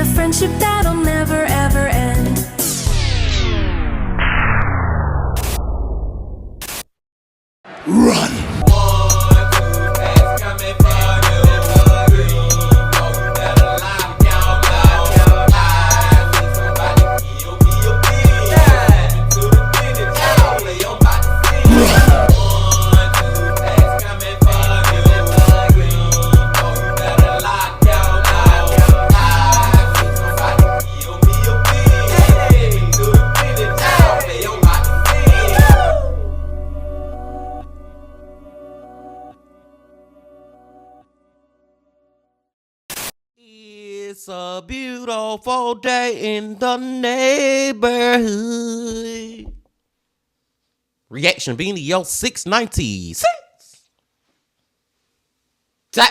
a friendship that'll never ever end. Run! It's a beautiful day in the neighborhood. Reaction Video 696.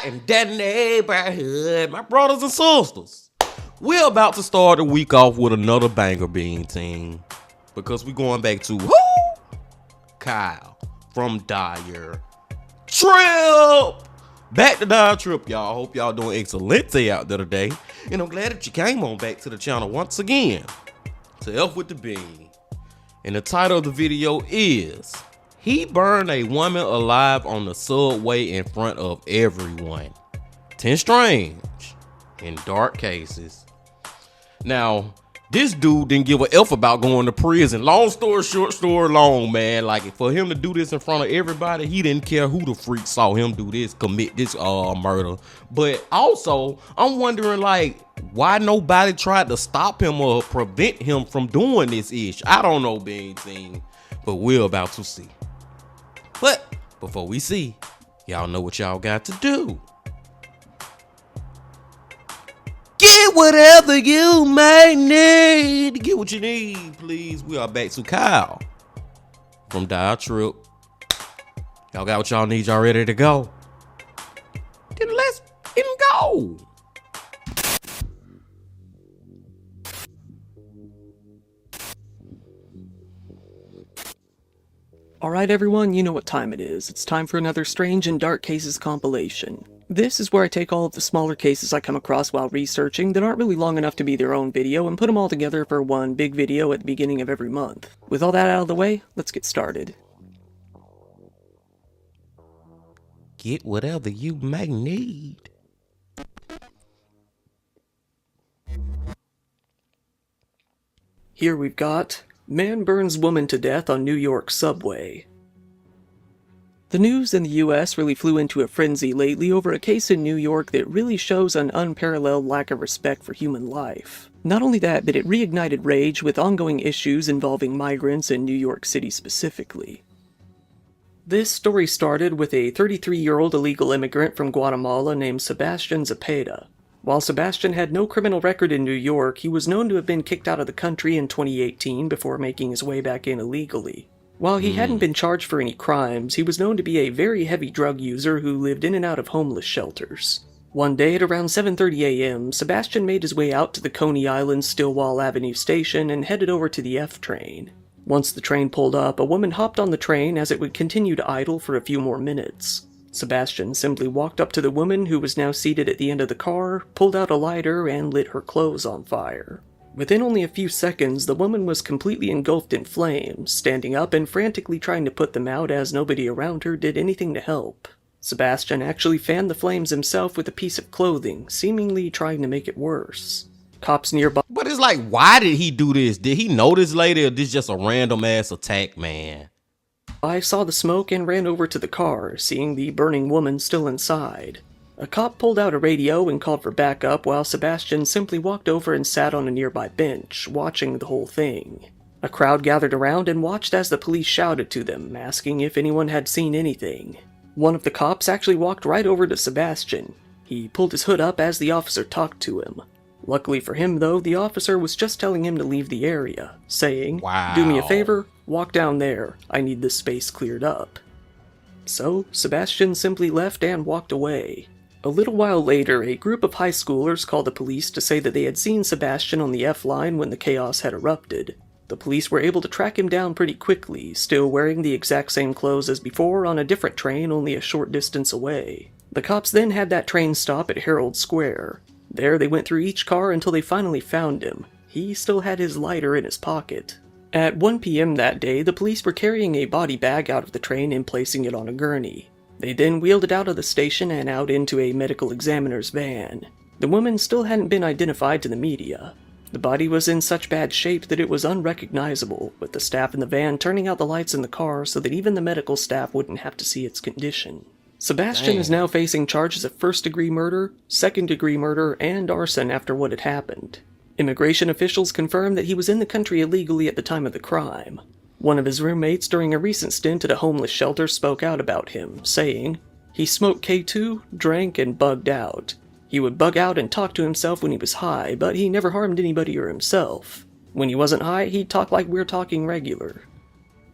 In that neighborhood, my brothers and sisters. We're about to start the week off with another banger bean team. Because we're going back to who? Kyle from Dire Trip. Back to Dire Trip, y'all. Hope y'all doing excellent out there today. And I'm glad that you came on back to the channel once again to F with the Bean. And the title of the video is He Burned a Woman Alive on the Subway in Front of Everyone. 10 Strange in Dark Cases. Now, this dude didn't give a F about going to prison. Long story short, story long, man. Like, for him to do this in front of everybody, he didn't care who the freak saw him do this, commit this murder. But also, I'm wondering, like, why nobody tried to stop him or prevent him from doing this ish. I don't know, Bean Team, but we're about to see. But before we see, y'all know what y'all got to do. Get whatever you may need. Get what you need, please. We are back to Kyle from Dire Trip. Y'all got what y'all need. Y'all ready to go? Then let's get him go. Alright everyone, you know what time it is. It's time for another Strange and Dark Cases compilation. This is where I take all of the smaller cases I come across while researching that aren't really long enough to be their own video and put them all together for one big video at the beginning of every month. With all that out of the way, let's get started. Get whatever you may need. Here we've got Man Burns Woman to Death on New York Subway. The news in the US really flew into a frenzy lately over a case in New York that really shows an unparalleled lack of respect for human life. Not only that, but it reignited rage with ongoing issues involving migrants in New York City specifically. This story started with a 33-year-old illegal immigrant from Guatemala named Sebastian Zepeda. While Sebastian had no criminal record in New York, he was known to have been kicked out of the country in 2018 before making his way back in illegally. While he hadn't been charged for any crimes, he was known to be a very heavy drug user who lived in and out of homeless shelters. One day at around 7:30 a.m., Sebastian made his way out to the Coney Island Stillwell Avenue station and headed over to the F train. Once the train pulled up, a woman hopped on the train as it would continue to idle for a few more minutes. Sebastian simply walked up to the woman, who was now seated at the end of the car, pulled out a lighter, and lit her clothes on fire. Within only a few seconds, the woman was completely engulfed in flames, standing up and frantically trying to put them out as nobody around her did anything to help. Sebastian actually fanned the flames himself with a piece of clothing, seemingly trying to make it worse. Cops nearby— But it's like, why did he do this? Did he know this lady, or this just a random ass attack, man? I saw the smoke and ran over to the car, seeing the burning woman still inside. A cop pulled out a radio and called for backup while Sebastian simply walked over and sat on a nearby bench, watching the whole thing. A crowd gathered around and watched as the police shouted to them, asking if anyone had seen anything. One of the cops actually walked right over to Sebastian. He pulled his hood up as the officer talked to him. Luckily for him, though, the officer was just telling him to leave the area, saying, Wow. "Do me a favor, walk down there. I need this space cleared up." So, Sebastian simply left and walked away. A little while later, a group of high schoolers called the police to say that they had seen Sebastian on the F line when the chaos had erupted. The police were able to track him down pretty quickly, still wearing the exact same clothes as before on a different train only a short distance away. The cops then had that train stop at Herald Square. There they went through each car until they finally found him. He still had his lighter in his pocket. At 1 p.m. that day, the police were carrying a body bag out of the train and placing it on a gurney. They then wheeled it out of the station and out into a medical examiner's van. The woman still hadn't been identified to the media. The body was in such bad shape that it was unrecognizable, with the staff in the van turning out the lights in the car so that even the medical staff wouldn't have to see its condition. Sebastian is now facing charges of first-degree murder, second-degree murder, and arson after what had happened. Immigration officials confirmed that he was in the country illegally at the time of the crime. One of his roommates during a recent stint at a homeless shelter spoke out about him, saying, "He smoked K2, drank, and bugged out. He would bug out and talk to himself when he was high, but he never harmed anybody or himself. When he wasn't high, he'd talk like we're talking regular."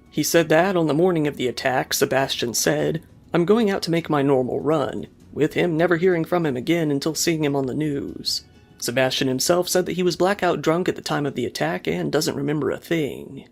He said that on the morning of the attack, Sebastian said, "I'm going out to make my normal run," with him never hearing from him again until seeing him on the news. Sebastian himself said that he was blackout drunk at the time of the attack and doesn't remember a thing.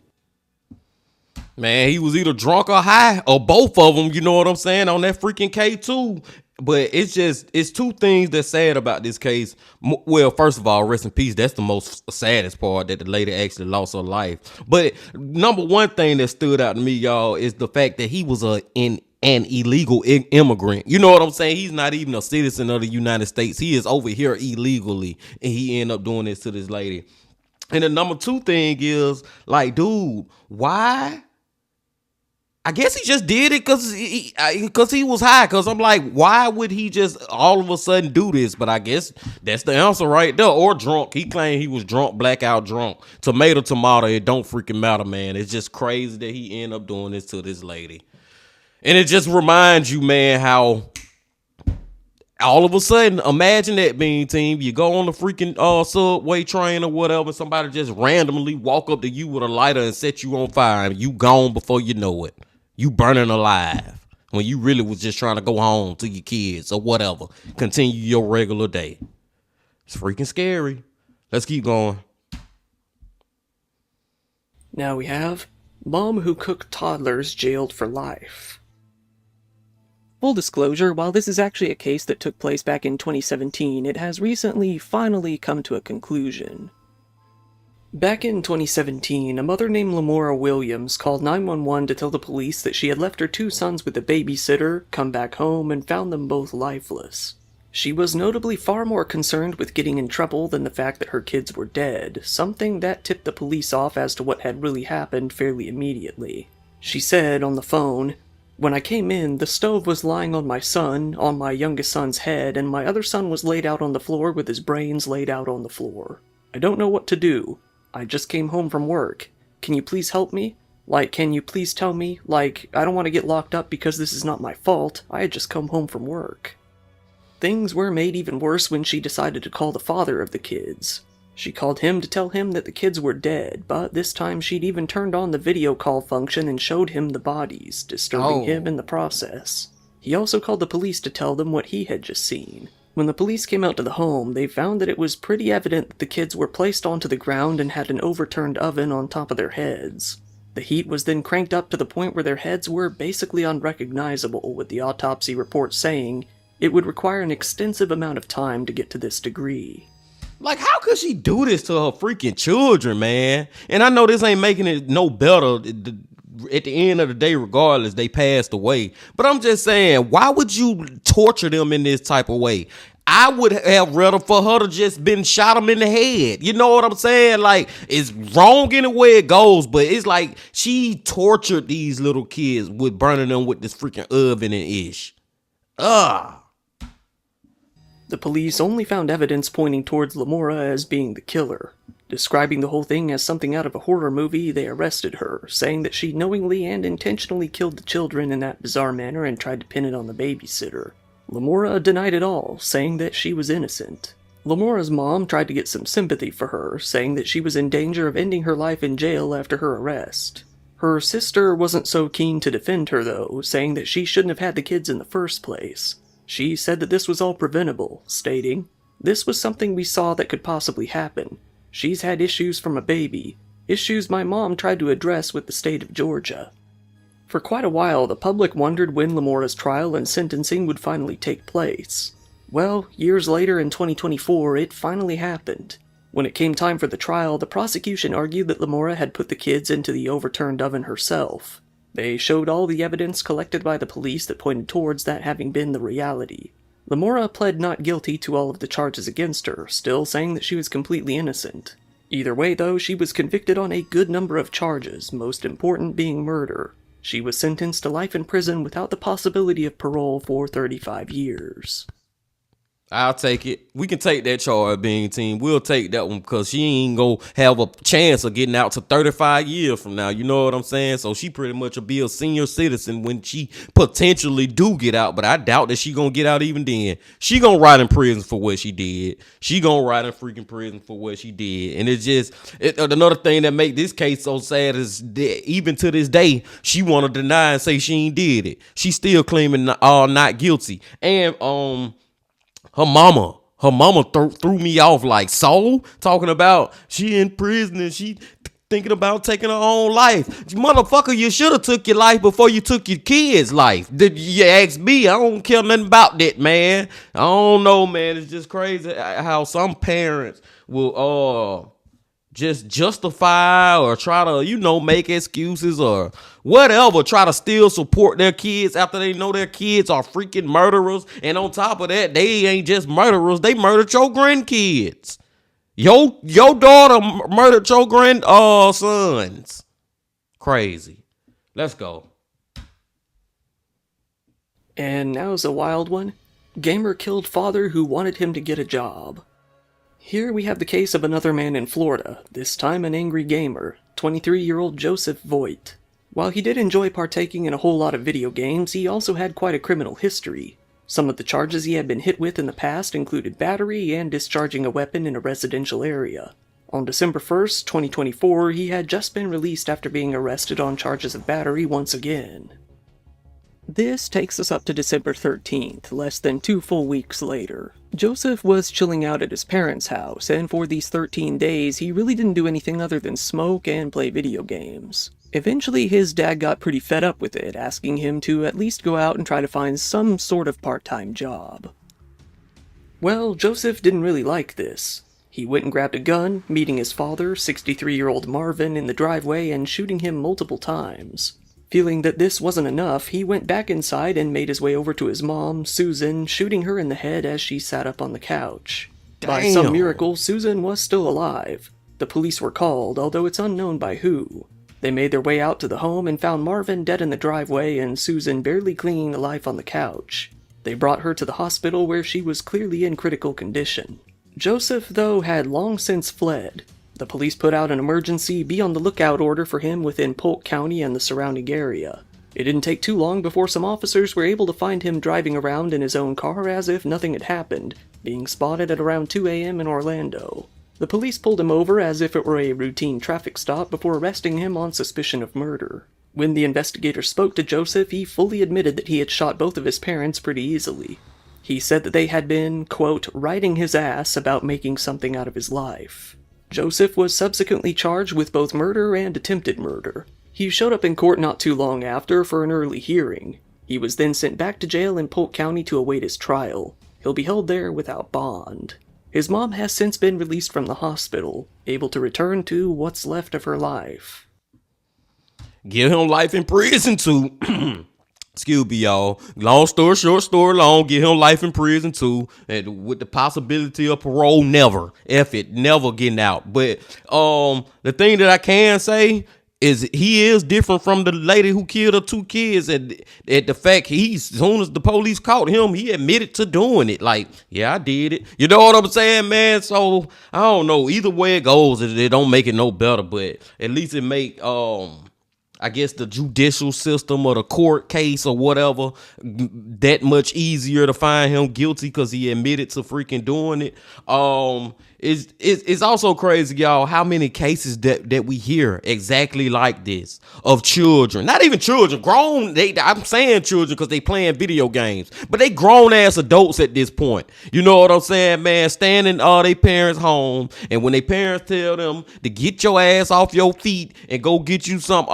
Man, he was either drunk or high, or both of them, you know what I'm saying, on that freaking K2. But it's two things that's sad about this case. Well, first of all, rest in peace. That's the most saddest part, that the lady actually lost her life. But number one thing that stood out to me, y'all, is the fact that he was an illegal immigrant. You know what I'm saying? He's not even a citizen of the United States. He is over here illegally, and he ended up doing this to this lady. And the number two thing is, like, dude, why? I guess he just did it because he was high. Because I'm like, why would he just all of a sudden do this? But I guess that's the answer right there. Or drunk. He claimed he was drunk, blackout drunk. Tomato, it don't freaking matter, man. It's just crazy that he ended up doing this to this lady. And it just reminds you, man, how all of a sudden, imagine that, being team. You go on the freaking subway train or whatever, somebody just randomly walk up to you with a lighter and set you on fire, and you gone before you know it. You burning alive when you really was just trying to go home to your kids or whatever. Continue your regular day. It's freaking scary. Let's keep going. Now we have mom who cooked toddlers jailed for life. Full disclosure, while this is actually a case that took place back in 2017, it has recently finally come to a conclusion. Back in 2017, a mother named Lamora Williams called 911 to tell the police that she had left her 2 sons with a babysitter, come back home, and found them both lifeless. She was notably far more concerned with getting in trouble than the fact that her kids were dead, something that tipped the police off as to what had really happened fairly immediately. She said on the phone, "When I came in, the stove was lying on my son, on my youngest son's head, and my other son was laid out on the floor with his brains laid out on the floor. I don't know what to do. I just came home from work. Can you please help me? Like, can you please tell me? Like, I don't want to get locked up because this is not my fault. I had just come home from work." Things were made even worse when she decided to call the father of the kids. She called him to tell him that the kids were dead, but this time she'd even turned on the video call function and showed him the bodies, disturbing him in the process. He also called the police to tell them what he had just seen. When the police came out to the home, they found that it was pretty evident that the kids were placed onto the ground and had an overturned oven on top of their heads. The heat was then cranked up to the point where their heads were basically unrecognizable, with the autopsy report saying it would require an extensive amount of time to get to this degree. Like, how could she do this to her freaking children, man? And I know this ain't making it no better. At the end of the day, regardless, they passed away. But I'm just saying, why would you torture them in this type of way? I would have rather for her to just been shot them in the head. You know what I'm saying? Like, it's wrong in the way it goes, but it's like she tortured these little kids with burning them with this freaking oven and ish. The police only found evidence pointing towards Lamora as being the killer. Describing the whole thing as something out of a horror movie, they arrested her, saying that she knowingly and intentionally killed the children in that bizarre manner and tried to pin it on the babysitter. Lamora denied it all, saying that she was innocent. Lamora's mom tried to get some sympathy for her, saying that she was in danger of ending her life in jail after her arrest. Her sister wasn't so keen to defend her though, saying that she shouldn't have had the kids in the first place. She said that this was all preventable, stating, "This was something we saw that could possibly happen. She's had issues from a baby, issues my mom tried to address with the state of Georgia." For quite a while, the public wondered when Lamora's trial and sentencing would finally take place. Well, years later in 2024, it finally happened. When it came time for the trial, the prosecution argued that Lamora had put the kids into the overturned oven herself. They showed all the evidence collected by the police that pointed towards that having been the reality. Lamora pled not guilty to all of the charges against her, still saying that she was completely innocent. Either way, though, she was convicted on a good number of charges, most important being murder. She was sentenced to life in prison without the possibility of parole for 35 years. I'll take it. We can take that charge, Bean Team. We'll take that one because she ain't gonna have a chance of getting out to 35 years from now. You know what I'm saying? So she pretty much will be a senior citizen when she potentially do get out. But I doubt that she gonna get out even then. She gonna rot in prison for what she did. She gonna rot in freaking prison for what she did. And it's just another thing that make this case so sad is that even to this day, she wanna deny and say she ain't did it. She still claiming not guilty. And her mama threw me off like so, talking about she in prison and she thinking about taking her own life. Motherfucker, you should have took your life before you took your kid's life. Did you ask me? I don't care nothing about that, man. I don't know, man. It's just crazy how some parents will just justify or try to, make excuses or whatever, try to still support their kids after they know their kids are freaking murderers. And on top of that, they ain't just murderers, they murdered your grandkids. Your daughter murdered your sons. Crazy. Let's go. And now's a wild one. Gamer killed father who wanted him to get a job. Here we have the case of another man in Florida, this time an angry gamer, 23-year-old Joseph Voigt. While he did enjoy partaking in a whole lot of video games, he also had quite a criminal history. Some of the charges he had been hit with in the past included battery and discharging a weapon in a residential area. On December 1st, 2024, he had just been released after being arrested on charges of battery once again. This takes us up to December 13th, less than 2 full weeks later. Joseph was chilling out at his parents' house, and for these 13 days, he really didn't do anything other than smoke and play video games. Eventually, his dad got pretty fed up with it, asking him to at least go out and try to find some sort of part-time job. Well, Joseph didn't really like this. He went and grabbed a gun, meeting his father, 63-year-old Marvin, in the driveway and shooting him multiple times. Feeling that this wasn't enough, he went back inside and made his way over to his mom, Susan, shooting her in the head as she sat up on the couch. Damn. By some miracle, Susan was still alive. The police were called, although it's unknown by who. They made their way out to the home and found Marvin dead in the driveway and Susan barely clinging to life on the couch. They brought her to the hospital where she was clearly in critical condition. Joseph, though, had long since fled. The police put out an emergency be-on-the-lookout order for him within Polk County and the surrounding area. It didn't take too long before some officers were able to find him driving around in his own car as if nothing had happened, being spotted at around 2 a.m. in Orlando. The police pulled him over as if it were a routine traffic stop before arresting him on suspicion of murder. When the investigators spoke to Joseph, he fully admitted that he had shot both of his parents pretty easily. He said that they had been, quote, riding his ass about making something out of his life. Joseph was subsequently charged with both murder and attempted murder. He showed up in court not too long after for an early hearing. He was then sent back to jail in Polk County to await his trial. He'll be held there without bond. His mom has since been released from the hospital, able to return to what's left of her life. Give him life in prison too. Excuse me, y'all. Long story short, story long. Give him life in prison too, and with the possibility of parole, never. Never getting out. But the thing that I can say is he is different from the lady who killed her 2 kids. At the fact as soon as the police caught him, he admitted to doing it. Like, yeah, I did it. You know what I'm saying, man? So I don't know. Either way it goes, it don't make it no better. But at least it make I guess the judicial system or the court case or whatever that much easier to find him guilty because he admitted to freaking doing it. It's also crazy, y'all, how many cases that we hear exactly like this of children, not even children, grown. I'm saying children because they playing video games, but they grown ass adults at this point. You know what I'm saying, man? Standing their parents' home, and when their parents tell them to get your ass off your feet and go get you some,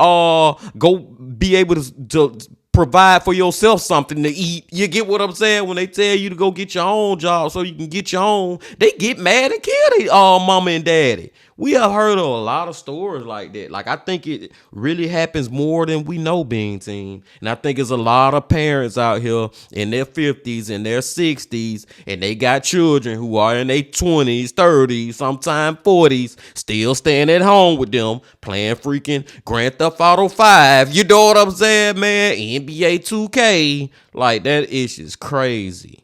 go be able to provide for yourself something to eat. You get what I'm saying? When they tell you to go get your own job so you can get your own, they get mad and kill their mama and daddy. We have heard of a lot of stories like that. Like, I think it really happens more than we know, Bean Team. And I think there's a lot of parents out here in their 50s and their 60s, and they got children who are in their 20s, 30s, sometimes 40s, still staying at home with them, playing freaking Grand Theft Auto 5. You know what I'm saying, man? NBA 2K. Like, that ish is crazy.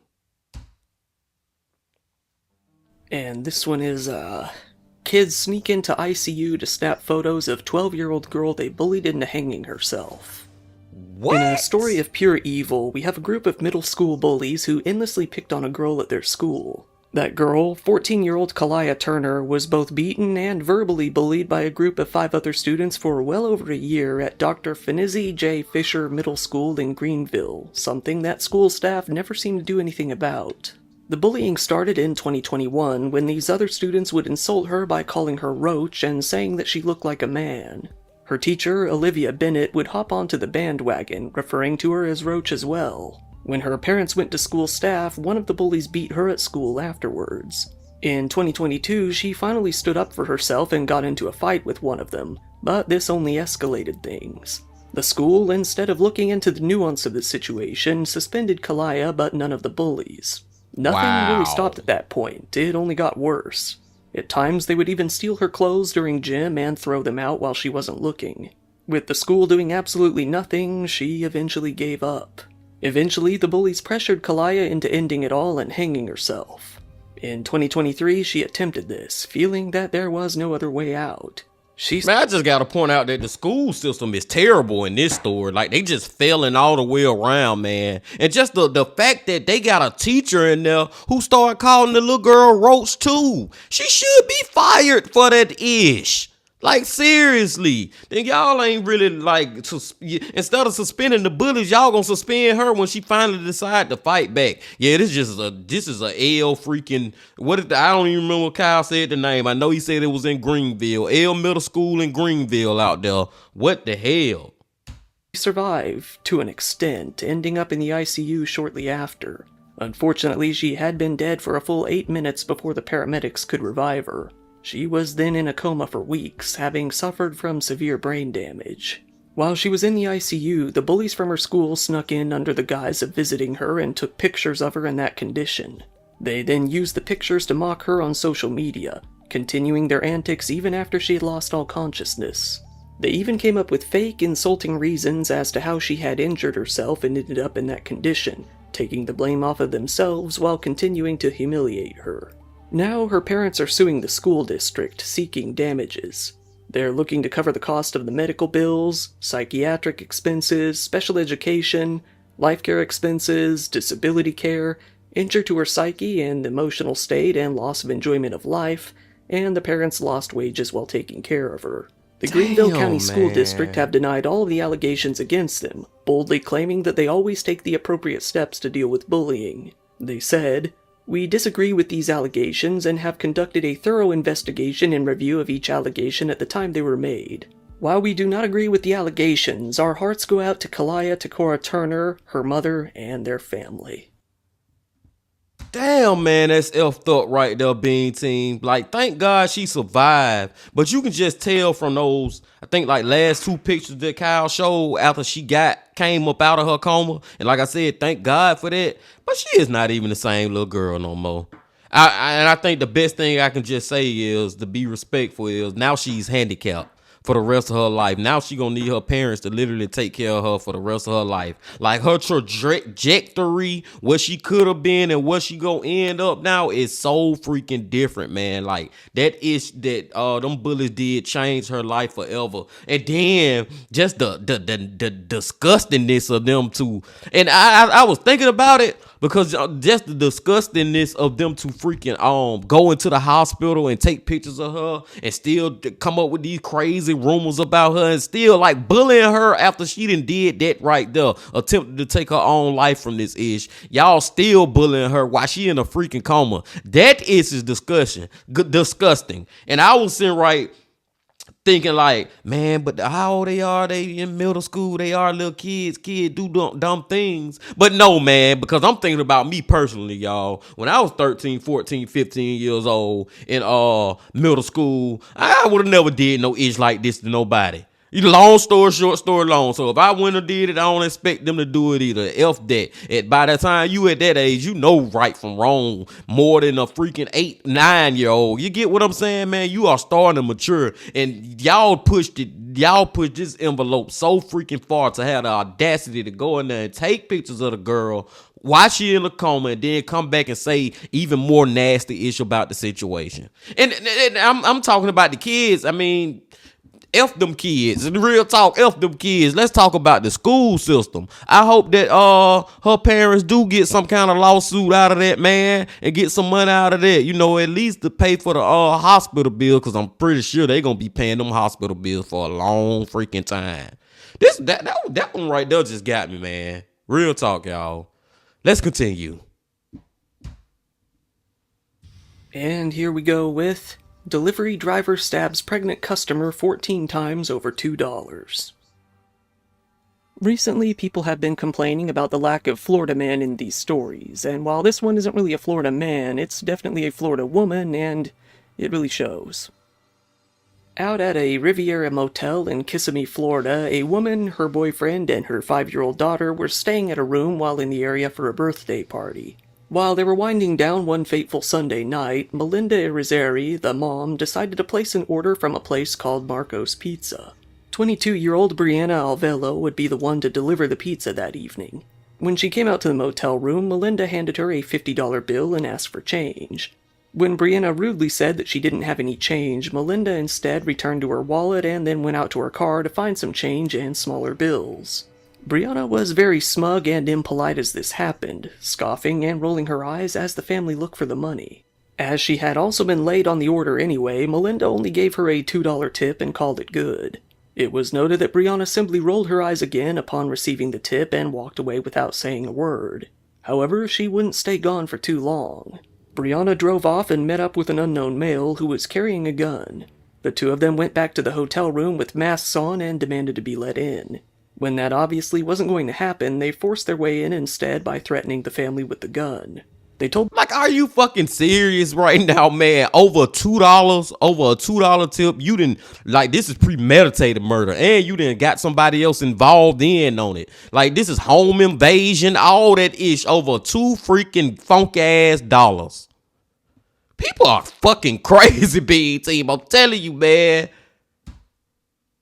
And this one is, kids sneak into ICU to snap photos of 12-year-old girl they bullied into hanging herself. What? In a story of pure evil, we have a group of middle school bullies who endlessly picked on a girl at their school. That girl, 14-year-old Kalaya Turner, was both beaten and verbally bullied by a group of 5 other students for well over a year at Dr. Finizzy J. Fisher Middle School in Greenville, something that school staff never seemed to do anything about. The bullying started in 2021 when these other students would insult her by calling her Roach and saying that she looked like a man. Her teacher, Olivia Bennett, would hop onto the bandwagon, referring to her as Roach as well. When her parents went to school staff, one of the bullies beat her at school afterwards. In 2022, she finally stood up for herself and got into a fight with one of them, but this only escalated things. The school, instead of looking into the nuance of the situation, suspended Kalaya but none of the bullies. Nothing really stopped at that point, it only got worse. At times they would even steal her clothes during gym and throw them out while she wasn't looking. With the school doing absolutely nothing, she eventually gave up. Eventually, the bullies pressured Kalaya into ending it all and hanging herself. In 2023, she attempted this, feeling that there was no other way out. Man, I just gotta point out that the school system is terrible in this story. Like, they just failing all the way around, man. And just the fact that they got a teacher in there who started calling the little girl Roach too. She should be fired for that ish. Like, seriously. Then y'all ain't really, like, instead of suspending the bullies, y'all gonna suspend her when she finally decide to fight back. Yeah, this is a L freaking, I don't even remember what Kyle said the name. I know he said it was in Greenville. L Middle School in Greenville out there. What the hell? She survived, to an extent, ending up in the ICU shortly after. Unfortunately, she had been dead for a full 8 minutes before the paramedics could revive her. She was then in a coma for weeks, having suffered from severe brain damage. While she was in the ICU, the bullies from her school snuck in under the guise of visiting her and took pictures of her in that condition. They then used the pictures to mock her on social media, continuing their antics even after she had lost all consciousness. They even came up with fake, insulting reasons as to how she had injured herself and ended up in that condition, taking the blame off of themselves while continuing to humiliate her. Now her parents are suing the school district, seeking damages. They're looking to cover the cost of the medical bills, psychiatric expenses, special education, life care expenses, disability care, injury to her psyche and emotional state and loss of enjoyment of life, and the parents' lost wages while taking care of her. The Greenville County School District have denied all of the allegations against them, boldly claiming that they always take the appropriate steps to deal with bullying. They said, "We disagree with these allegations and have conducted a thorough investigation and review of each allegation at the time they were made. While we do not agree with the allegations, our hearts go out to Kalaya Takora Turner, her mother, and their family." Damn, man, that's effed up right there, Bean Team. Like, thank God she survived. But you can just tell from those, I think, like, last 2 pictures that Kyle showed after she came up out of her coma. And like I said, thank God for that. But she is not even the same little girl no more. And I think the best thing I can just say is, to be respectful, is now she's handicapped for the rest of her life. Now she gonna need her parents to literally take care of her for the rest of her life. Like, her trajectory, what she could have been and what she gonna end up now is so freaking different, man. Like, that them bullies did change her life forever. And then just the disgustingness of them too. And I was thinking about it, because just the disgustingness of them to freaking go into the hospital and take pictures of her and still come up with these crazy rumors about her and still like bullying her after she done did that right there, attempted to take her own life from this ish. Y'all still bullying her while she in a freaking coma. That is disgusting. And I was sitting right thinking like, man, but how old they are? They in middle school. They are little kids. Kids do dumb things. But no, man, because I'm thinking about me personally, y'all. When I was 13, 14, 15 years old in middle school, I would have never did no ish like this to nobody. Long story short, story long. So if I wouldn't have did it, I don't expect them to do it either. F that. By the time you at that age, you know right from wrong more than a freaking 8, 9-year-old. You get what I'm saying, man? You are starting to mature, and y'all pushed this envelope so freaking far to have the audacity to go in there and take pictures of the girl, watch she in a coma, and then come back and say even more nasty ish about the situation. And I'm talking about the kids. I mean, F them kids. In real talk, F them kids. Let's talk about the school system. I hope that her parents do get some kind of lawsuit out of that, man, and get some money out of that. You know, at least to pay for the hospital bill, because I'm pretty sure they gonna be paying them hospital bills for a long freaking time. That one right there just got me, man. Real talk, y'all. Let's continue. And here we go with delivery driver stabs pregnant customer 14 times over $2. Recently, people have been complaining about the lack of Florida man in these stories, and while this one isn't really a Florida man, it's definitely a Florida woman, and it really shows. Out at a Riviera motel in Kissimmee, Florida, a woman, her boyfriend, and her 5-year-old daughter were staying at a room while in the area for a birthday party. While they were winding down one fateful Sunday night, Melinda Irizarry, the mom, decided to place an order from a place called Marco's Pizza. 22-year-old Brianna Alvelo would be the one to deliver the pizza that evening. When she came out to the motel room, Melinda handed her a $50 bill and asked for change. When Brianna rudely said that she didn't have any change, Melinda instead returned to her wallet and then went out to her car to find some change and smaller bills. Brianna was very smug and impolite as this happened, scoffing and rolling her eyes as the family looked for the money. As she had also been late on the order anyway, Melinda only gave her a $2 tip and called it good. It was noted that Brianna simply rolled her eyes again upon receiving the tip and walked away without saying a word. However, she wouldn't stay gone for too long. Brianna drove off and met up with an unknown male who was carrying a gun. The two of them went back to the hotel room with masks on and demanded to be let in. When that obviously wasn't going to happen, they forced their way in instead by threatening the family with the gun. They told Like, are you fucking serious right now, man? Over $2, over a $2 tip. You didn't, like, this is premeditated murder, and you didn't got somebody else involved in on it. Like, this is home invasion, all that ish over $2 freaking funky ass dollars. People are fucking crazy, B team. I'm telling you, man.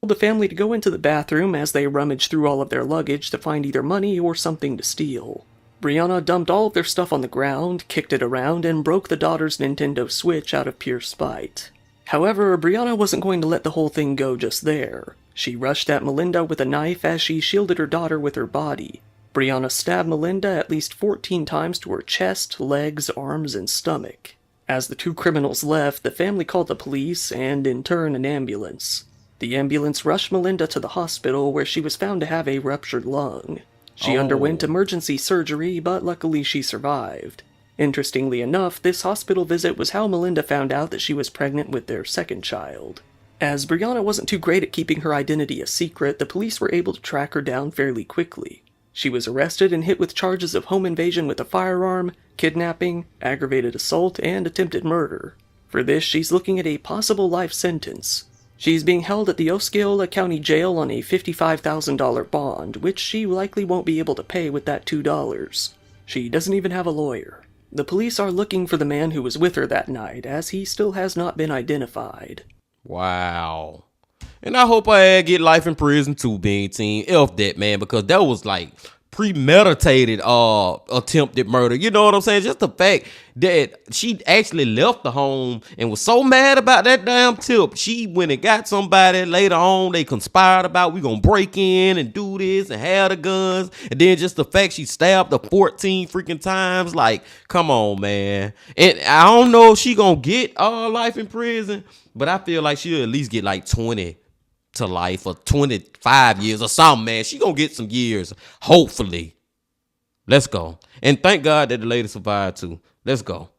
the family to go into the bathroom as they rummaged through all of their luggage to find either money or something to steal. Brianna dumped all of their stuff on the ground, kicked it around, and broke the daughter's Nintendo Switch out of pure spite. However, Brianna wasn't going to let the whole thing go just there. She rushed at Melinda with a knife as she shielded her daughter with her body. Brianna stabbed Melinda at least 14 times to her chest, legs, arms, and stomach. As the two criminals left, the family called the police and, in turn, an ambulance. The ambulance rushed Melinda to the hospital, where she was found to have a ruptured lung. She underwent emergency surgery, but luckily she survived. Interestingly enough, this hospital visit was how Melinda found out that she was pregnant with their second child. As Brianna wasn't too great at keeping her identity a secret, the police were able to track her down fairly quickly. She was arrested and hit with charges of home invasion with a firearm, kidnapping, aggravated assault, and attempted murder. For this, she's looking at a possible life sentence. She's being held at the Osceola County Jail on a $55,000 bond, which she likely won't be able to pay with that $2. She doesn't even have a lawyer. The police are looking for the man who was with her that night, as he still has not been identified. Wow. And I hope I get life in prison too, Bean Team. F that, man, because that was like premeditated attempted murder. You know what I'm saying? Just the fact that she actually left the home and was so mad about that damn tip. She went and got somebody later on. They conspired about, we gonna break in and do this and have the guns. And then just the fact she stabbed her 14 freaking times. Like, come on, man. And I don't know if she gonna get life in prison, but I feel like she'll at least get like 20 to life or 25 years or something, man. She gonna get some years, hopefully. Let's go. And thank God that the lady survived too. Let's go.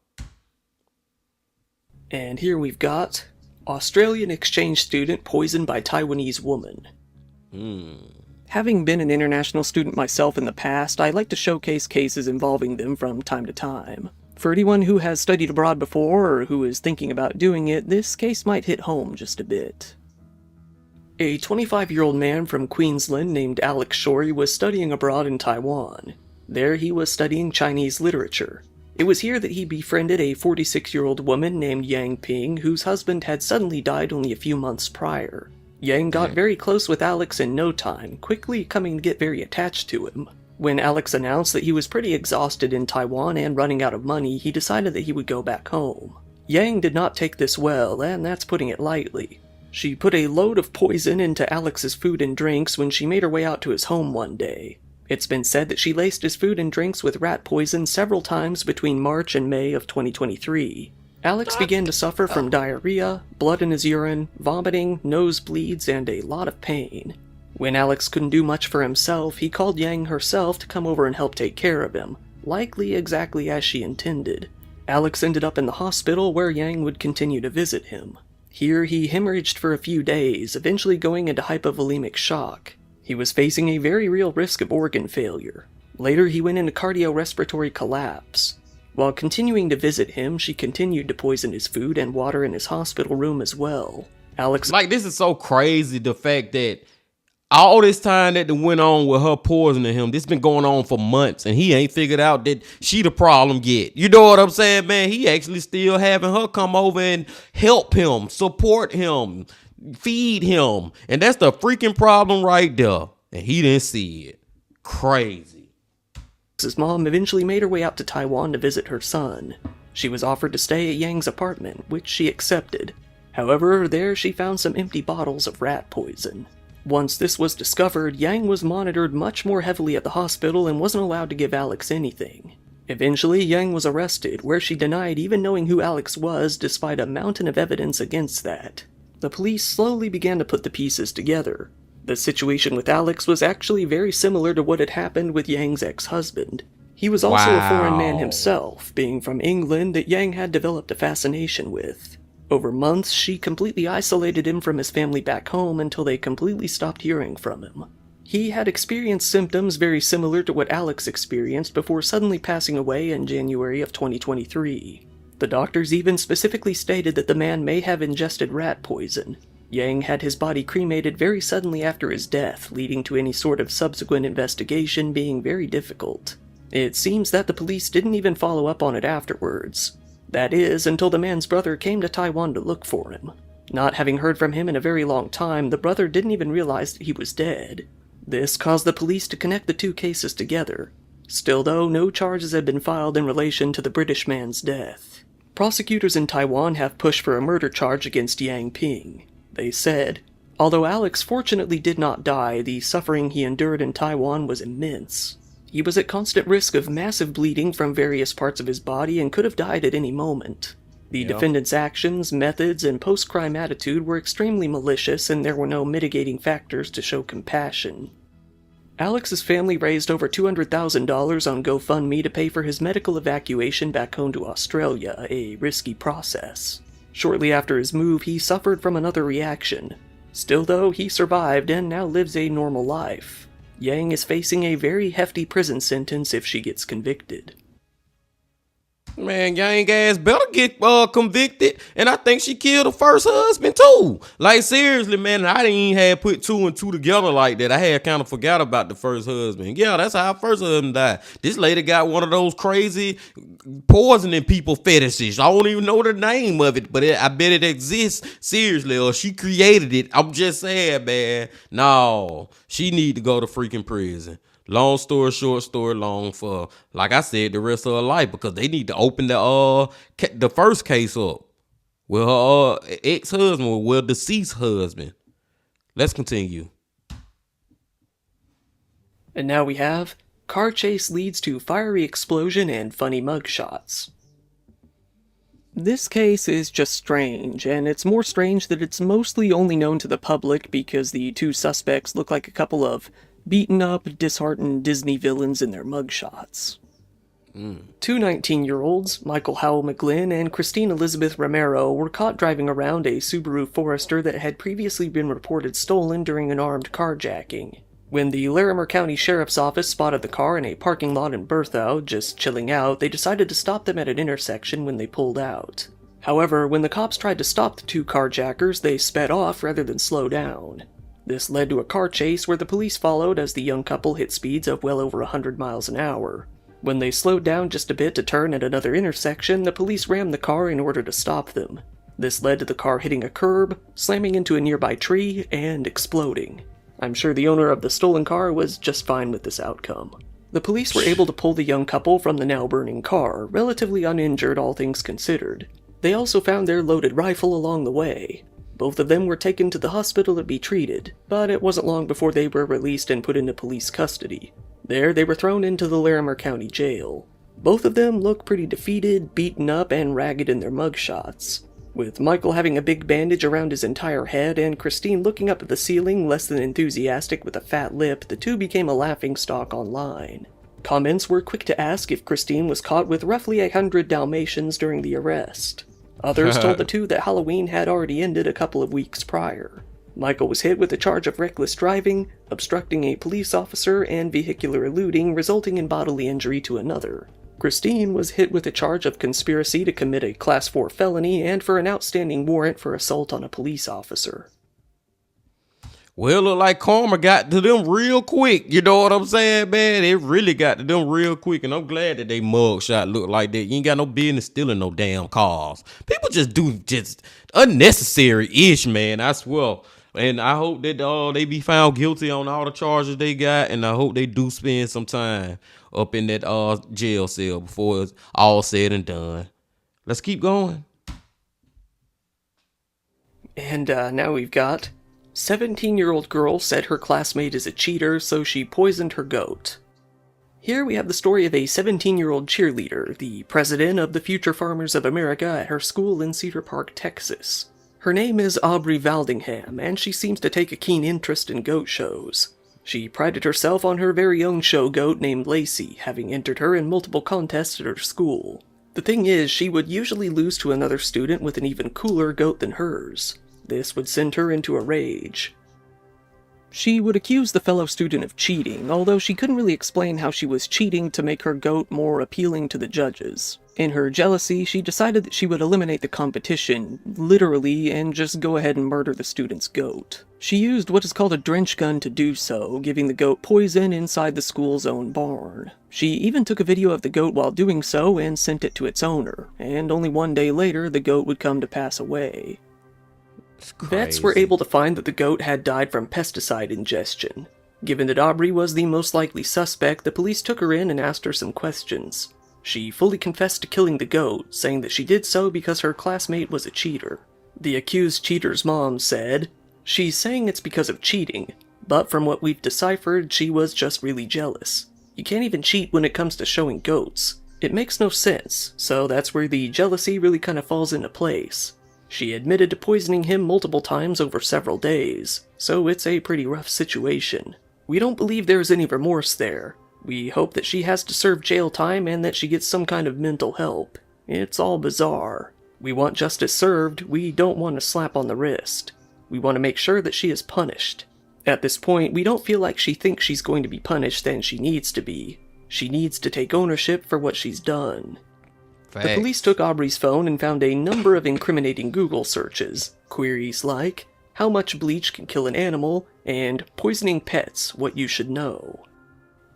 And here we've got Australian exchange student poisoned by Taiwanese woman. Having been an international student myself in the past, I like to showcase cases involving them from time to time. For anyone who has studied abroad before or who is thinking about doing it, this case might hit home just a bit. A 25-year-old man from Queensland named Alex Shorey was studying abroad in Taiwan. There he was studying Chinese literature. It was here that he befriended a 46-year-old woman named Yang Ping, whose husband had suddenly died only a few months prior. Yang got very close with Alex in no time, quickly coming to get very attached to him. When Alex announced that he was pretty exhausted in Taiwan and running out of money, he decided that he would go back home. Yang did not take this well, and that's putting it lightly. She put a load of poison into Alex's food and drinks when she made her way out to his home one day. It's been said that she laced his food and drinks with rat poison several times between March and May of 2023. Alex began to suffer from diarrhea, blood in his urine, vomiting, nosebleeds, and a lot of pain. When Alex couldn't do much for himself, he called Yang herself to come over and help take care of him, likely exactly as she intended. Alex ended up in the hospital where Yang would continue to visit him. Here he hemorrhaged for a few days, eventually going into hypovolemic shock. He was facing a very real risk of organ failure. Later he went into cardiorespiratory collapse. While continuing to visit him, she continued to poison his food and water in his hospital room as well. Alex... Like, this is so crazy, the fact that all this time that went on with her poisoning him, this been going on for months, and he ain't figured out that she the problem yet. You know what I'm saying, man? He actually still having her come over and help him, support him, feed him. And that's the freaking problem right there. And he didn't see it. Crazy. His mom eventually made her way out to Taiwan to visit her son. She was offered to stay at Yang's apartment, which she accepted. However, there she found some empty bottles of rat poison. Once this was discovered, Yang was monitored much more heavily at the hospital and wasn't allowed to give Alex anything. Eventually, Yang was arrested, where she denied even knowing who Alex was despite a mountain of evidence against that. The police slowly began to put the pieces together. The situation with Alex was actually very similar to what had happened with Yang's ex-husband. He was also a foreign man himself, being from England that Yang had developed a fascination with. Over months, she completely isolated him from his family back home until they completely stopped hearing from him. He had experienced symptoms very similar to what Alex experienced before suddenly passing away in January of 2023. The doctors even specifically stated that the man may have ingested rat poison. Yang had his body cremated very suddenly after his death, leading to any sort of subsequent investigation being very difficult. It seems that the police didn't even follow up on it afterwards. That is, until the man's brother came to Taiwan to look for him. Not having heard from him in a very long time, the brother didn't even realize that he was dead. This caused the police to connect the two cases together. Still though, no charges had been filed in relation to the British man's death. Prosecutors in Taiwan have pushed for a murder charge against Yang Ping. They said, although Alex fortunately did not die, the suffering he endured in Taiwan was immense. He was at constant risk of massive bleeding from various parts of his body and could have died at any moment. The defendant's actions, methods, and post-crime attitude were extremely malicious, and there were no mitigating factors to show compassion. Alex's family raised over $200,000 on GoFundMe to pay for his medical evacuation back home to Australia, a risky process. Shortly after his move, he suffered from another reaction. Still though, he survived and now lives a normal life. Yang is facing a very hefty prison sentence if she gets convicted. Man, Yang ass better get convicted. And I think she killed her first husband too. Like, seriously, man, I didn't even have put two and two together like that. I had kind of forgot about the first husband. Yeah, that's how her first husband died. This lady got one of those crazy poisoning people fetishes. I don't even know the name of it, but I bet it exists. Seriously, or she created it. I'm just saying, man. No, she need to go to freaking prison. Long story short, story long for, like I said, the rest of her life, because they need to open the first case up with her ex-husband, well, deceased husband. Let's continue. And now we have car chase leads to fiery explosion and funny mugshots. This case is just strange, and it's more strange that it's mostly only known to the public because the two suspects look like a couple of beaten up, disheartened Disney villains in their mugshots. Two 19-year-olds, Michael Howell McGlynn and Christine Elizabeth Romero, were caught driving around a Subaru Forester that had previously been reported stolen during an armed carjacking. When the Larimer County Sheriff's Office spotted the car in a parking lot in Berthoud, just chilling out, they decided to stop them at an intersection when they pulled out. However, when the cops tried to stop the two carjackers, they sped off rather than slow down. This led to a car chase where the police followed as the young couple hit speeds of well over 100 miles an hour. When they slowed down just a bit to turn at another intersection, the police rammed the car in order to stop them. This led to the car hitting a curb, slamming into a nearby tree, and exploding. I'm sure the owner of the stolen car was just fine with this outcome. The police were able to pull the young couple from the now burning car, relatively uninjured all things considered. They also found their loaded rifle along the way. Both of them were taken to the hospital to be treated, but it wasn't long before they were released and put into police custody. There, they were thrown into the Larimer County Jail. Both of them look pretty defeated, beaten up, and ragged in their mugshots. With Michael having a big bandage around his entire head and Christine looking up at the ceiling less than enthusiastic with a fat lip, the two became a laughingstock online. Comments were quick to ask if Christine was caught with roughly 100 Dalmatians during the arrest. Others told the two that Halloween had already ended a couple of weeks prior. Michael was hit with a charge of reckless driving, obstructing a police officer, and vehicular eluding, resulting in bodily injury to another. Christine was hit with a charge of conspiracy to commit a Class 4 felony and for an outstanding warrant for assault on a police officer. Well, look like karma got to them real quick. You know what I'm saying, man? It really got to them real quick, and I'm glad that they mugshot look like that. You ain't got no business stealing no damn cars. People just do just unnecessary-ish, man. I swear. And I hope that they be found guilty on all the charges they got, and I hope they do spend some time up in that jail cell before it's all said and done. Let's keep going. And now we've got 17-year-old girl said her classmate is a cheater, so she poisoned her goat. Here we have the story of a 17-year-old cheerleader, the president of the Future Farmers of America at her school in Cedar Park, Texas. Her name is Aubrey Valdingham, and she seems to take a keen interest in goat shows. She prided herself on her very own show goat named Lacey, having entered her in multiple contests at her school. The thing is, she would usually lose to another student with an even cooler goat than hers. This would send her into a rage. She would accuse the fellow student of cheating, although she couldn't really explain how she was cheating to make her goat more appealing to the judges. In her jealousy, she decided that she would eliminate the competition, literally, and just go ahead and murder the student's goat. She used what is called a drench gun to do so, giving the goat poison inside the school's own barn. She even took a video of the goat while doing so and sent it to its owner, and only one day later the goat would come to pass away. Vets were able to find that the goat had died from pesticide ingestion. Given that Aubrey was the most likely suspect, the police took her in and asked her some questions. She fully confessed to killing the goat, saying that she did so because her classmate was a cheater. The accused cheater's mom said, "She's saying it's because of cheating, but from what we've deciphered, she was just really jealous. You can't even cheat when it comes to showing goats. It makes no sense, so that's where the jealousy really kind of falls into place. She admitted to poisoning him multiple times over several days, so it's a pretty rough situation. We don't believe there's any remorse there. We hope that she has to serve jail time and that she gets some kind of mental help. It's all bizarre. We want justice served, we don't want a slap on the wrist. We want to make sure that she is punished. At this point, we don't feel like she thinks she's going to be punished and she needs to be. She needs to take ownership for what she's done." Facts. The police took Aubrey's phone and found a number of incriminating Google searches. Queries like, "How much bleach can kill an animal?" and "Poisoning pets, what you should know."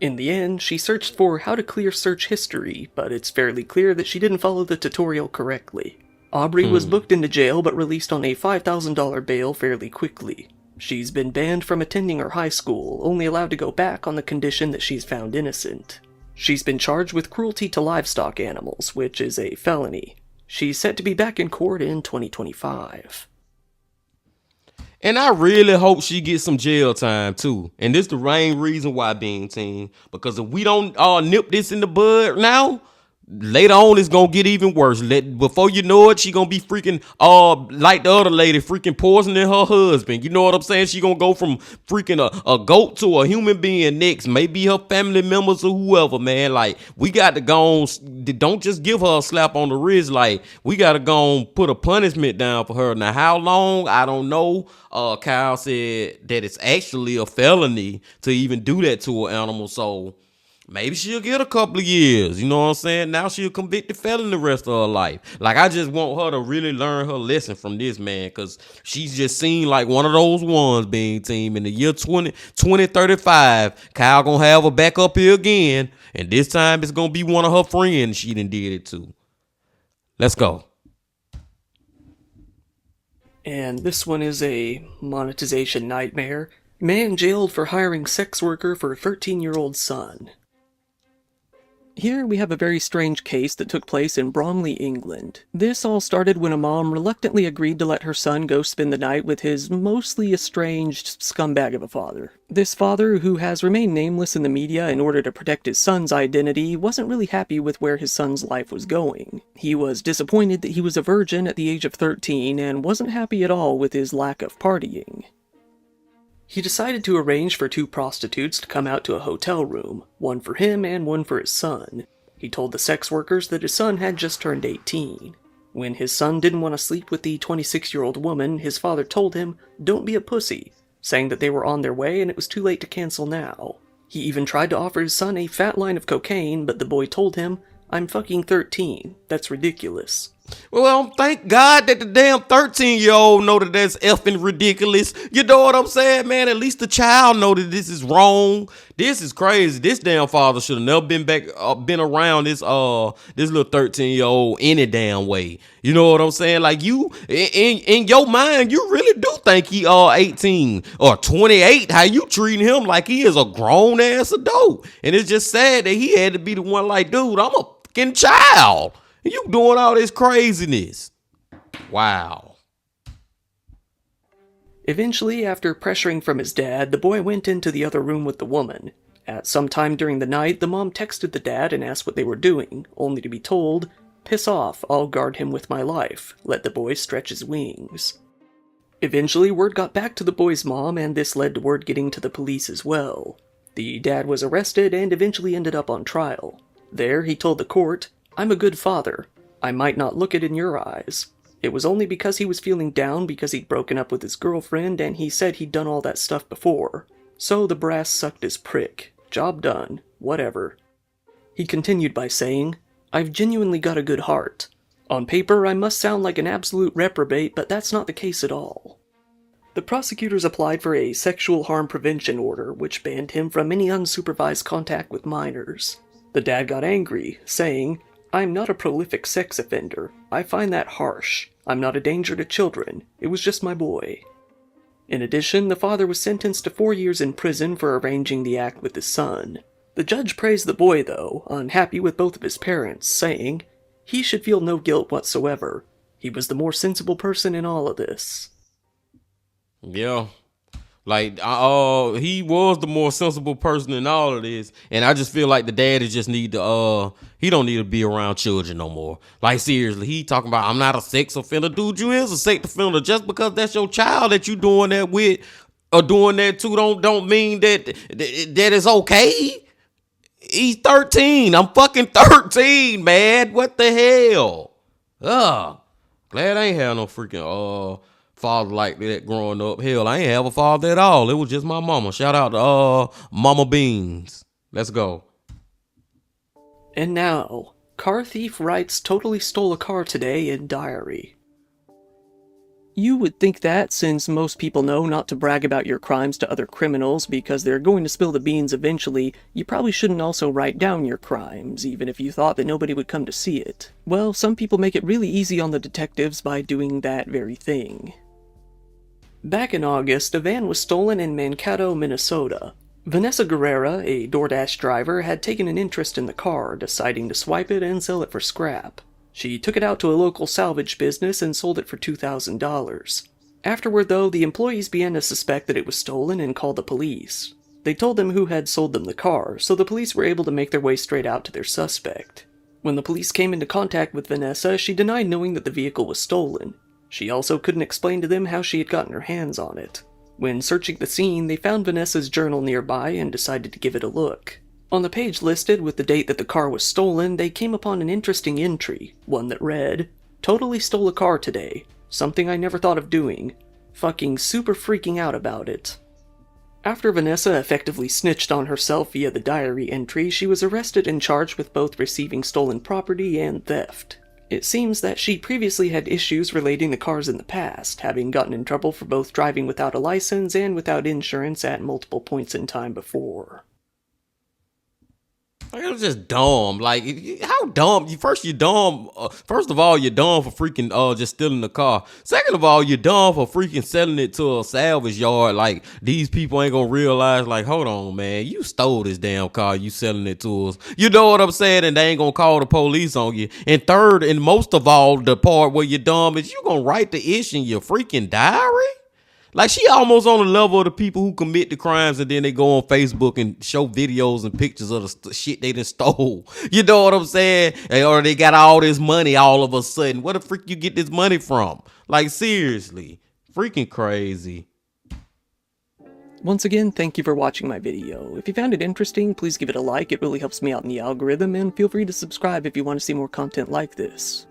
In the end, she searched for how to clear search history, but it's fairly clear that she didn't follow the tutorial correctly. Aubrey was booked into jail but released on a $5,000 bail fairly quickly. She's been banned from attending her high school, only allowed to go back on the condition that she's found innocent. She's been charged with cruelty to livestock animals, which is a felony. She's set to be back in court in 2025. And I really hope she gets some jail time too. And this the main reason why, Bean Team. Because if we don't nip this in the bud now, later on it's gonna get even worse. Before you know it, she gonna be freaking like the other lady, freaking poisoning her husband. You know what I'm saying? She gonna go from freaking a goat to a human being next. Maybe her family members or whoever, man. Like, we got to go on, don't just give her a slap on the wrist. Like, we gotta go on, put a punishment down for her. Now, how long? I don't know. Kyle said that it's actually a felony to even do that to an animal, so maybe she'll get a couple of years. You know what I'm saying? Now she'll convicted felon the rest of her life. Like, I just want her to really learn her lesson from this, man, because she's just seen like one of those ones, being team. In the year 2035, Kyle gonna have her back up here again, and this time it's gonna be one of her friends she done did it to. Let's go. And this one is a monetization nightmare. Man jailed for hiring sex worker for 13-year-old son. Here we have a very strange case that took place in Bromley, England. This all started when a mom reluctantly agreed to let her son go spend the night with his mostly estranged scumbag of a father. This father, who has remained nameless in the media in order to protect his son's identity, wasn't really happy with where his son's life was going. He was disappointed that he was a virgin at the age of 13 and wasn't happy at all with his lack of partying. He decided to arrange for 2 prostitutes to come out to a hotel room, one for him and one for his son. He told the sex workers that his son had just turned 18. When his son didn't want to sleep with the 26-year-old woman, his father told him, "Don't be a pussy," saying that they were on their way and it was too late to cancel now. He even tried to offer his son a fat line of cocaine, but the boy told him, "I'm fucking 13. That's ridiculous." Well, thank God that the damn 13-year-old know that that's effing ridiculous. You know what I'm saying, man? At least the child know that this is wrong. This is crazy. This damn father should have never been around this little 13-year-old any damn way. You know what I'm saying? Like, you in your mind, you really do think he 18 or 28. How you treating him like he is a grown ass adult? And it's just sad that he had to be the one like, dude, I'm a fucking child. You doing all this craziness. Wow. Eventually, after pressuring from his dad, the boy went into the other room with the woman. At some time during the night, the mom texted the dad and asked what they were doing, only to be told, "Piss off, I'll guard him with my life. Let the boy stretch his wings." Eventually, word got back to the boy's mom, and this led to word getting to the police as well. The dad was arrested and eventually ended up on trial. There, he told the court, "I'm a good father. I might not look it in your eyes. It was only because he was feeling down because he'd broken up with his girlfriend and he said he'd done all that stuff before. So the brass sucked his prick. Job done. Whatever." He continued by saying, "I've genuinely got a good heart. On paper, I must sound like an absolute reprobate, but that's not the case at all." The prosecutors applied for a sexual harm prevention order, which banned him from any unsupervised contact with minors. The dad got angry, saying, "I'm not a prolific sex offender. I find that harsh. I'm not a danger to children. It was just my boy." In addition, the father was sentenced to 4 years in prison for arranging the act with his son. The judge praised the boy, though, unhappy with both of his parents, saying, "He should feel no guilt whatsoever. He was the more sensible person in all of this." Yeah. Like, he was the more sensible person in all of this, and I just feel like the daddy just need to, he don't need to be around children no more. Like, seriously, he talking about, "I'm not a sex offender." Dude, you is a sex offender. Just because that's your child that you doing that with or doing that to, don't mean that it's okay. He's 13. I'm fucking 13, man. What the hell? Glad I ain't have no freaking father like that growing up. Hell, I ain't have a father at all. It was just my mama. Shout out to Mama Beans. Let's go. And now, car thief writes totally stole a car today in diary. You would think that, since most people know not to brag about your crimes to other criminals because they're going to spill the beans eventually, you probably shouldn't also write down your crimes, even if you thought that nobody would come to see it. Well, some people make it really easy on the detectives by doing that very thing. Back in August, a van was stolen in Mankato, Minnesota. Vanessa Guerrera, a DoorDash driver, had taken an interest in the car, deciding to swipe it and sell it for scrap. She took it out to a local salvage business and sold it for $2,000. Afterward, though, the employees began to suspect that it was stolen and called the police. They told them who had sold them the car, so the police were able to make their way straight out to their suspect. When the police came into contact with Vanessa, she denied knowing that the vehicle was stolen. She also couldn't explain to them how she had gotten her hands on it. When searching the scene, they found Vanessa's journal nearby and decided to give it a look. On the page listed with the date that the car was stolen, they came upon an interesting entry, one that read, "Totally stole a car today. Something I never thought of doing. Fucking super freaking out about it." After Vanessa effectively snitched on herself via the diary entry, she was arrested and charged with both receiving stolen property and theft. It seems that she previously had issues relating to cars in the past, having gotten in trouble for both driving without a license and without insurance at multiple points in time before. Like, it was just dumb. Like, how dumb? You're dumb. First of all, you're dumb for freaking just stealing the car. Second of all, you're dumb for freaking selling it to a salvage yard. Like, these people ain't gonna realize, like, hold on, man, you stole this damn car. You selling it to us. You know what I'm saying? And they ain't gonna call the police on you. And third, and most of all, the part where you're dumb is you gonna write the issue in your freaking diary. Like, she almost on the level of the people who commit the crimes and then they go on Facebook and show videos and pictures of the shit they done stole. You know what I'm saying? Or they got all this money all of a sudden. Where the freak you get this money from? Like, seriously. Freaking crazy. Once again, thank you for watching my video. If you found it interesting, please give it a like. It really helps me out in the algorithm, and feel free to subscribe if you want to see more content like this.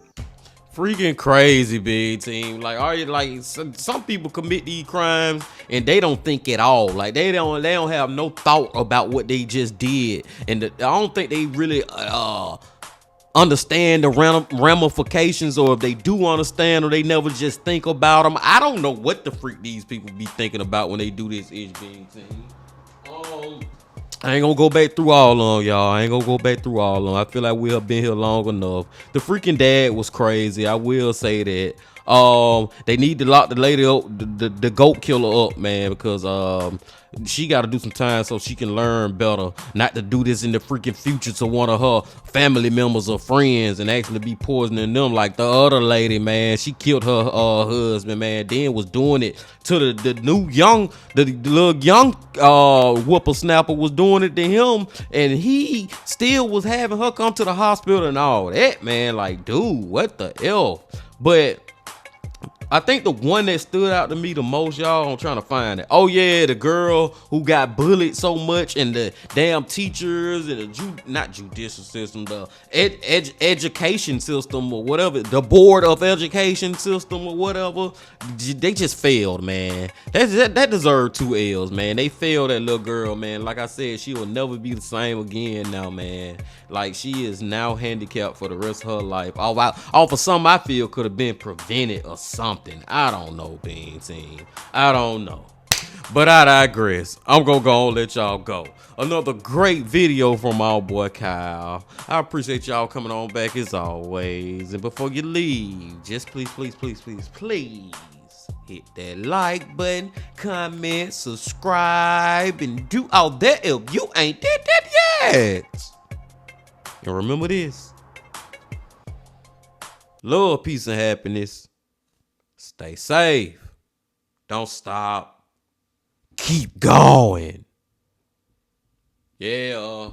Freaking crazy, big team. Like, are you like some people commit these crimes and they don't think at all. Like, they don't have no thought about what they just did, and I don't think they really understand the ramifications, or if they do understand, or they never just think about them. I don't know what the freak these people be thinking about when they do this ish, big team. I ain't gonna go back through all of them, y'all. I ain't gonna go back through all of them. I feel like we have been here long enough. The freaking dad was crazy. I will say that. They need to lock the lady up, the goat killer up, man, because she got to do some time so she can learn better not to do this in the freaking future to one of her family members or friends and actually be poisoning them like the other lady, man. She killed her husband, man, then was doing it to the little young whippersnapper was doing it to him, and he still was having her come to the hospital and all that, man. Like, dude, what the hell? But I think the one that stood out to me the most, y'all, I'm trying to find it. Oh yeah, the girl who got bullied so much, and the damn teachers and the not judicial system, the education system or whatever, the board of education system or whatever, they just failed, man. That deserved 2 L's, man. They failed that little girl, man. Like I said, she will never be the same again now, man. Like, she is now handicapped for the rest of her life. Off of something I feel could have been prevented or something. I don't know, Bean Team. I don't know. But I digress. I'm gonna go and let y'all go. Another great video from our boy Kyle. I appreciate y'all coming on back as always. And before you leave, just please hit that like button, comment, subscribe, and do all that if you ain't did that yet. And remember this: love, peace, and happiness. Stay safe. Don't stop. Keep going. Yeah.